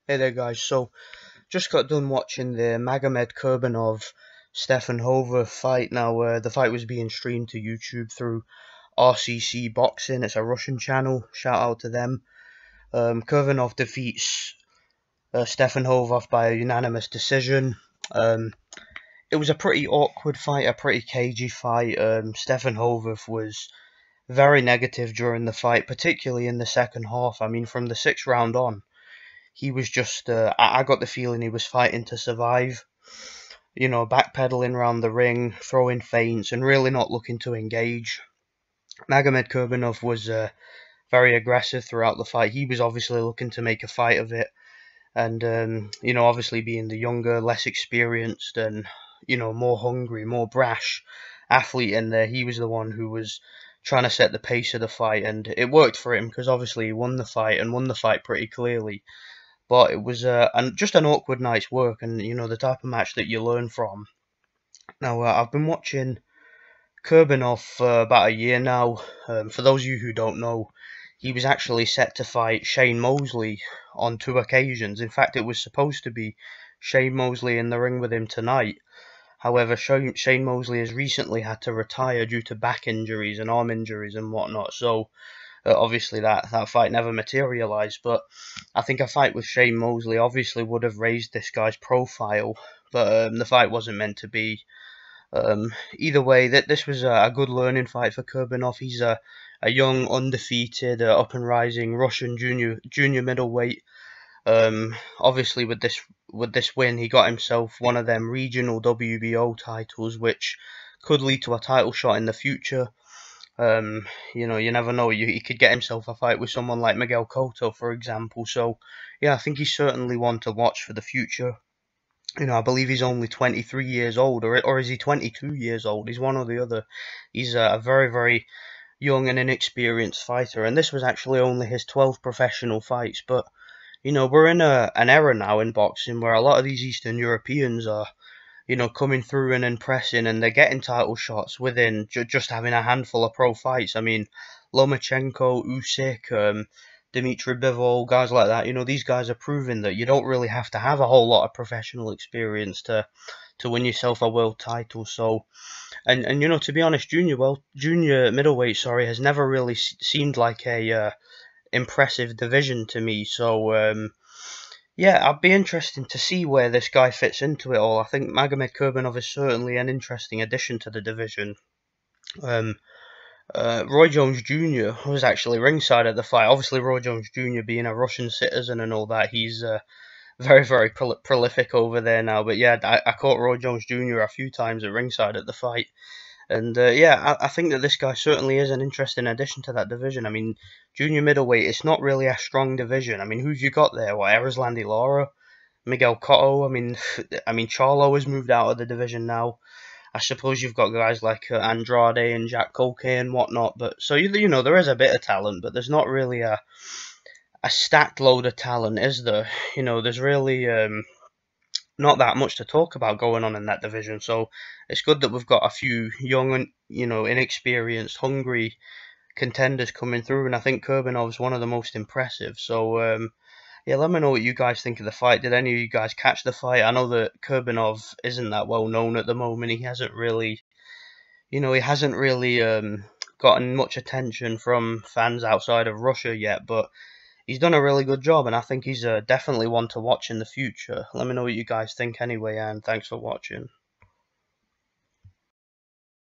Hey there guys, so just got done watching the Magomed Kurbanov Stepan Horváth fight. Now the fight was being streamed to YouTube through RCC Boxing. It's a Russian channel, shout out to them. Kurbanov defeats Stepan Horváth by a unanimous decision. It was a pretty awkward fight, a pretty cagey fight. Stepan Horváth was very negative during the fight, particularly in the second half. I mean, from the 6th round on, he was just, I got the feeling he was fighting to survive, backpedaling around the ring, throwing feints, and really not looking to engage. Magomed Kurbanov was very aggressive throughout the fight. He was obviously looking to make a fight of it, and, obviously being the younger, less experienced, and, more hungry, more brash athlete in there, he was the one who was trying to set the pace of the fight, and it worked for him because obviously he won the fight, and won the fight pretty clearly. But it was just an awkward night's work, and the type of match that you learn from. Now I've been watching Kurbanov for about a year now. For those of you who don't know, he was actually set to fight Shane Mosley on 2 occasions. In fact, it was supposed to be Shane Mosley in the ring with him tonight. However, Shane Mosley has recently had to retire due to back injuries and arm injuries and whatnot. So obviously that fight never materialized, but I think a fight with Shane Mosley obviously would have raised this guy's profile, but the fight wasn't meant to be. Either way, this was a good learning fight for Kurbanov. He's a young, undefeated, up and rising Russian junior middleweight. Obviously with this win, he got himself one of them regional WBO titles, which could lead to a title shot in the future. You never know. He could get himself a fight with someone like Miguel Cotto, for example. So, yeah, I think he's certainly one to watch for the future. I believe he's only 23 years old, or is he 22 years old? He's one or the other. He's a very, very young and inexperienced fighter, and this was actually only his 12th professional fights. But, we're in an era now in boxing where a lot of these Eastern Europeans are coming through and impressing, and they're getting title shots within just having a handful of pro fights. I mean, Lomachenko, Usyk, Dmitry Bivol, guys like that. These guys are proving that you don't really have to have a whole lot of professional experience to win yourself a world title. So, and to be honest, junior middleweight, has never really seemed like a impressive division to me. So, yeah, I'd be interested to see where this guy fits into it all. I think Magomed Kurbanov is certainly an interesting addition to the division. Roy Jones Jr. was actually ringside at the fight. Obviously, Roy Jones Jr. being a Russian citizen and all that, he's very, very prolific over there now. But yeah, I caught Roy Jones Jr. a few times at ringside at the fight. And yeah, I think that this guy certainly is an interesting addition to that division. I mean, junior middleweight, it's not really a strong division. I mean, who've you got there? What, Erislandy Lara, Miguel Cotto? I mean, Charlo has moved out of the division now. I suppose you've got guys like Andrade and Jack Colque and whatnot. But so there is a bit of talent, but there's not really a stacked load of talent, is there? There's really not that much to talk about going on in that division. So it's good that we've got a few young and inexperienced, hungry contenders coming through, and I think Kurbanov's one of the most impressive. So yeah, let me know what you guys think of the fight. Did any of you guys catch the fight? I know that Kurbanov isn't that well known at the moment. He hasn't really gotten much attention from fans outside of Russia yet, but he's done a really good job, and I think he's definitely one to watch in the future. Let me know what you guys think anyway, and thanks for watching.